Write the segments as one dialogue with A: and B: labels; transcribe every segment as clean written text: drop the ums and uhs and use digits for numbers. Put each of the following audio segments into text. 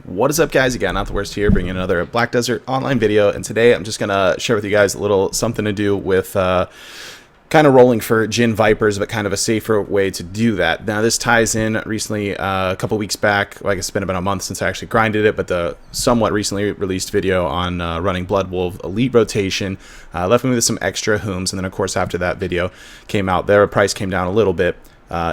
A: What is up, guys? Again, Not the Worst here, bringing another Black Desert online video, and today I'm just gonna share with you guys a little something to do with kind of rolling for Gin Vipers, but kind of a safer way to do that. Now, this ties in recently, a couple weeks back. Well, I guess it's been about a month since I actually grinded it, but the somewhat recently released video on running Blood Wolf Elite Rotation left me with some extra Hooms, and then of course after that video came out, their price came down a little bit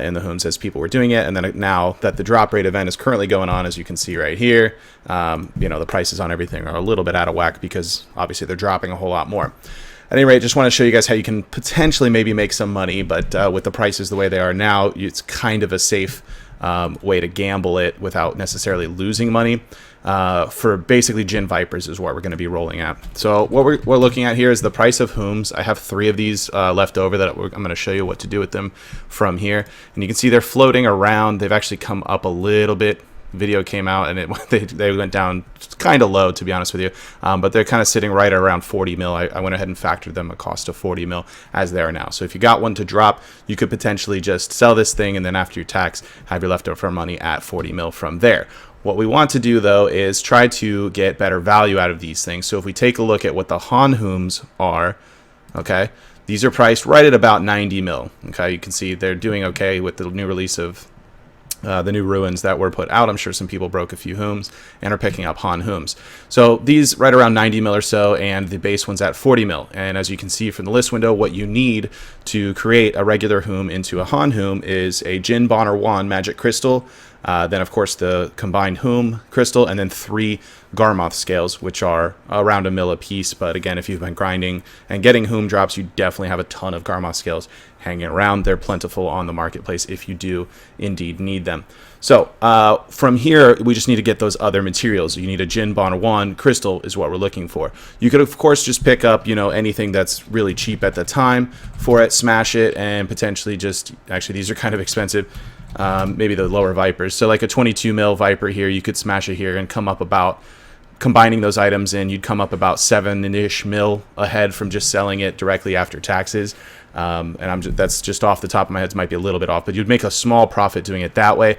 A: in the Hooms as people were doing it. And then now that the drop rate event is currently going on, as you can see right here, you know, the prices on everything are a little bit out of whack because obviously they're dropping a whole lot more. At any rate, just want to show you guys how you can potentially maybe make some money, but with the prices the way they are now, it's kind of a safe way to gamble it without necessarily losing money. For basically Gin Vipers is what we're going to be rolling at. So what we're looking at here is the price of Hooms. I have 3 of these left over that I'm going to show you what to do with them from here. And you can see they're floating around. They've actually come up a little bit. Video came out and they went down kind of low, to be honest with you, but they're kind of sitting right around 40 mil. I went ahead and factored them a cost of 40 mil as they are now. So if you got one to drop, you could potentially just sell this thing and then after your tax have your leftover money at 40 mil from there. What we want to do though is try to get better value out of these things. So if we take a look at what the Han Hooms are, okay, these are priced right at about 90 mil. Okay, you can see they're doing okay with the new release of the new ruins that were put out. I'm sure some people broke a few Hooms and are picking up Han Hooms. So these right around 90 mil or so, and the base one's at 40 mil. And as you can see from the list window, what you need to create a regular Hoom into a Han Hoom is a Jin Bonner 1 Magic Crystal, then of course the combined Hoom Crystal, and then 3 Garmoth scales, which are around a mil a piece. But again, if you've been grinding and getting Hoom drops, you definitely have a ton of Garmoth scales hanging around. They're plentiful on the marketplace if you do indeed need them. So from here, we just need to get those other materials. You need a Jin Bonner 1 crystal is what we're looking for. You could of course just pick up, you know, anything that's really cheap at the time for it, smash it, and potentially just, actually these are kind of expensive, maybe the lower Vipers. So like a 22 mil Viper here, you could smash it here and come up about, combining those items in, you'd come up about 7-ish mil ahead from just selling it directly after taxes. And that's just off the top of my head, it might be a little bit off, but you'd make a small profit doing it that way.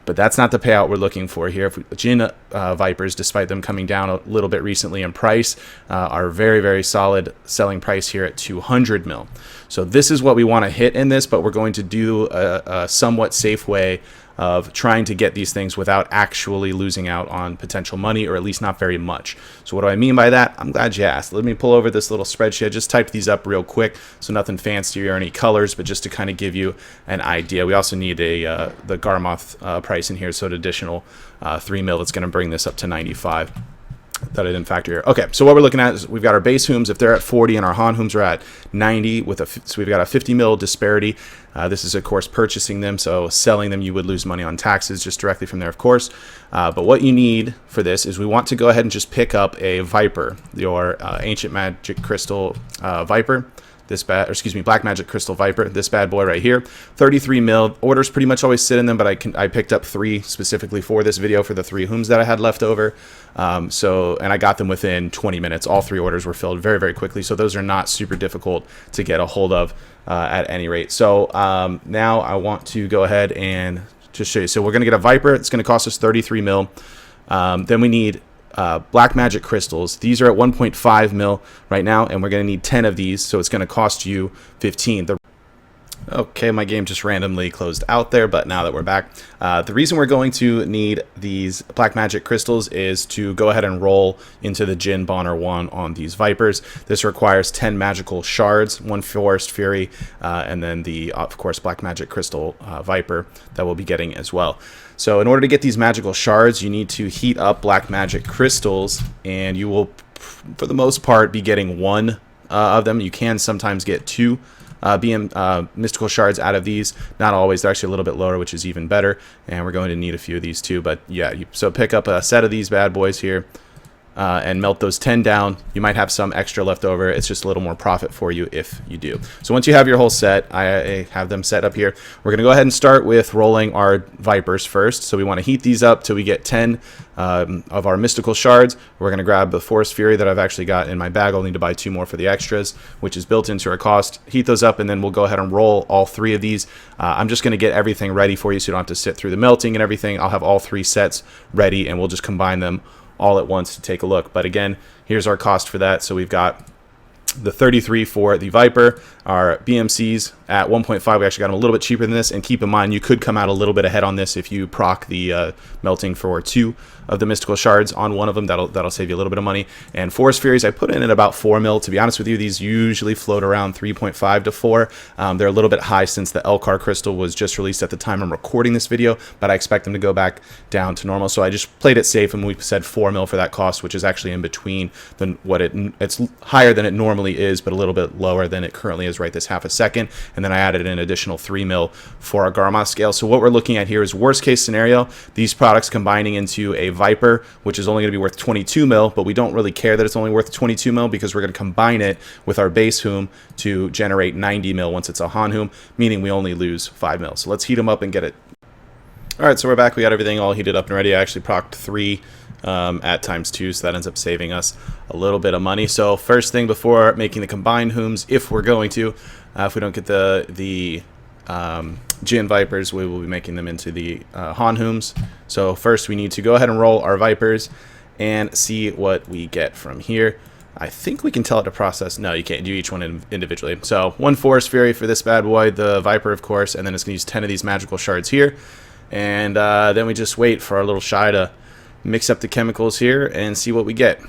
A: But that's not the payout we're looking for here. Gin Vipers, despite them coming down a little bit recently in price, are very, very solid selling price here at 200 mil. So this is what we want to hit in this, but we're going to do a somewhat safe way of trying to get these things without actually losing out on potential money, or at least not very much. So what do I mean by that? I'm glad you asked. Let me pull over this little spreadsheet. I just typed these up real quick, so nothing fancy or any colors, but just to kind of give you an idea. We also need the Garmoth price in here, so an additional 3 mil that's going to bring this up to 95. That I didn't factor here. Okay, so what we're looking at is we've got our base Hooms. If they're at 40 and our Han Hooms are at 90, so we've got a 50 mil disparity. This is of course purchasing them, so selling them you would lose money on taxes just directly from there, of course. But what you need for this is we want to go ahead and just pick up a Viper, your Ancient Magic Crystal Viper. Black Magic Crystal Viper, this bad boy right here. 33 mil. Orders pretty much always sit in them, but I picked up 3 specifically for this video for the 3 Hooms that I had left over. And I got them within 20 minutes. All 3 orders were filled very, very quickly, so those are not super difficult to get a hold of at any rate. So now I want to go ahead and just show you. So we're going to get a Viper. It's going to cost us 33 mil. Then we need Black Magic Crystals. These are at 1.5 mil right now, and we're going to need 10 of these, so it's going to cost you 15. Okay, my game just randomly closed out there, but now that we're back, the reason we're going to need these Black Magic Crystals is to go ahead and roll into the Jin Bonner 1 on these Vipers. This requires 10 magical shards, 1 Forest Fury, and then the, of course, Black Magic Crystal Viper that we'll be getting as well. So in order to get these magical shards, you need to heat up Black Magic Crystals, and you will, for the most part, be getting 1 of them. You can sometimes get 2 mystical shards out of these. Not always. They're actually a little bit lower, which is even better. And we're going to need a few of these too. But yeah, so pick up a set of these bad boys here. and melt those 10 down. You might have some extra left over. It's just a little more profit for you if you do. So once you have your whole set, I have them set up here. We're going to go ahead and start with rolling our Vipers first. So we want to heat these up till we get 10 of our mystical shards. We're going to grab the Forest Fury that I've actually got in my bag. I'll need to buy 2 more for the extras, which is built into our cost. Heat those up, and then we'll go ahead and roll all 3 of these. I'm just going to get everything ready for you so you don't have to sit through the melting and everything. I'll have all 3 sets ready, and we'll just combine them all at once to take a look. But again, here's our cost for that. So we've got the 33 for the Viper, our BMCs at 1.5. We actually got them a little bit cheaper than this, and keep in mind you could come out a little bit ahead on this if you proc the melting for 2 of the mystical shards on one of them. That'll save you a little bit of money. And Forest Furies I put in at about 4 mil. To be honest with you, these usually float around 3.5 to 4. They're a little bit high since the Elcar crystal was just released at the time I'm recording this video, but I expect them to go back down to normal. So I just played it safe, and we said 4 mil for that cost, which is actually in between it's higher than it normally is, but a little bit lower than it currently is right this half a second. And then I added an additional 3 mil for our Garmoth scale. So what we're looking at here is worst case scenario, these products combining into a Viper, which is only going to be worth 22 mil, but we don't really care that it's only worth 22 mil because we're going to combine it with our base Hoom to generate 90 mil once it's a Han Hoom, meaning we only lose 5 mil. So let's heat them up and get it. All right, so we're back. We got everything all heated up and ready. I actually procced 3 at ×2, so that ends up saving us a little bit of money. So first thing before making the combined Hooms, if we're going to, if we don't get the Jin Vipers, we will be making them into the Han Hooms. So first we need to go ahead and roll our Vipers and see what we get from here. I think we can tell it to process. No, you can't do each one individually. So 1 Forest Fury for this bad boy, the Viper of course, and then it's going to use 10 of these magical shards here. And then we just wait for our little shy to mix up the chemicals here and see what we get.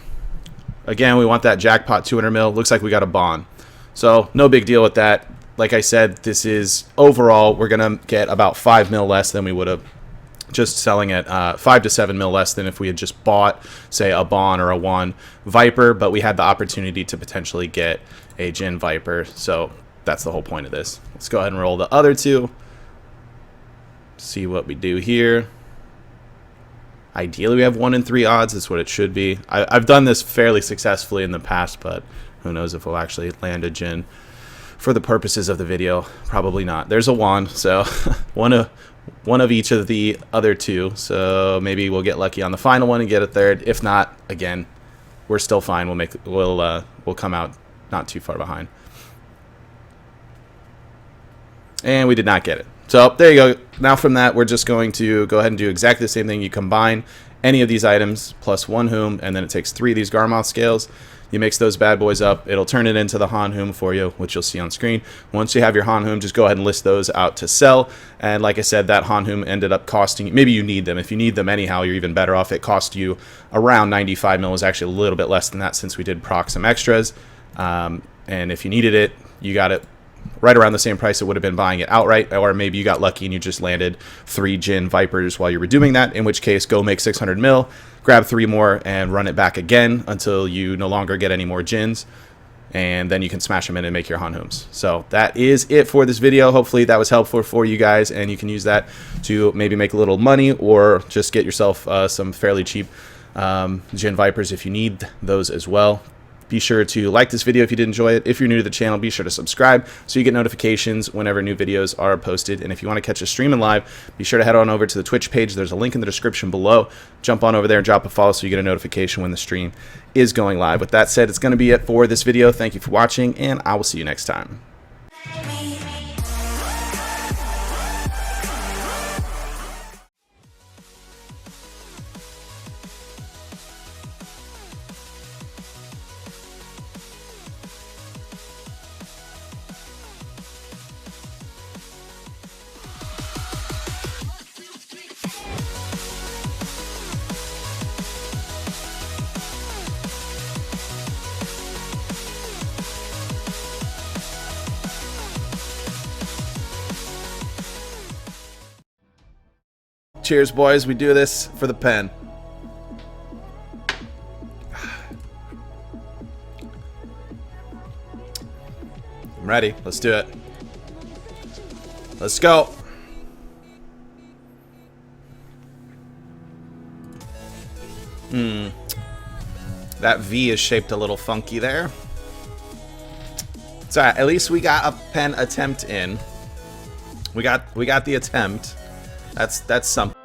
A: Again, we want that jackpot 200 mil. Looks like we got a bond. So no big deal with that. Like I said, this is overall, we're going to get about 5 mil less than we would have just selling at 5 to 7 mil less than if we had just bought, say, a Bond or a Wan Viper, but we had the opportunity to potentially get a Jin Viper. So that's the whole point of this. Let's go ahead and roll the other 2. See what we do here. Ideally, we have 1 in 3 odds. That's what it should be. I've done this fairly successfully in the past, but who knows if we'll actually land a Jin for the purposes of the video. Probably not. There's a wand, so one of each of the other 2. So maybe we'll get lucky on the final one and get a third. If not, again, we're still fine. We'll come out not too far behind. And we did not get it. So there you go. Now from that, we're just going to go ahead and do exactly the same thing. You combine any of these items plus 1 Hoom, and then it takes 3 of these Garmoth scales. You mix those bad boys up. It'll turn it into the Han Hoom for you, which you'll see on screen. Once you have your Han Hoom, just go ahead and list those out to sell. And like I said, that Han Hoom ended up costing, maybe you need them. If you need them anyhow, you're even better off. It cost you around 95 mil. It was actually a little bit less than that since we did proc some extras. And if you needed it, you got it right around the same price it would have been buying it outright, or maybe you got lucky and you just landed 3 Jin Vipers while you were doing that, in which case go make 600 mil, grab 3 more and run it back again until you no longer get any more Jins, and then you can smash them in and make your Han Hooms. So that is it for this video. Hopefully that was helpful for you guys, and you can use that to maybe make a little money or just get yourself some fairly cheap Jin Vipers if you need those as well. Be sure to like this video if you did enjoy it. If you're new to the channel, be sure to subscribe so you get notifications whenever new videos are posted. And if you want to catch us streaming live, be sure to head on over to the Twitch page. There's a link in the description below. Jump on over there and drop a follow so you get a notification when the stream is going live. With that said, it's going to be it for this video. Thank you for watching, and I will see you next time. Cheers, boys. We do this for the pen. I'm ready. Let's do it. Let's go. That V is shaped a little funky there. So at least we got a pen attempt in. We got the attempt. That's something.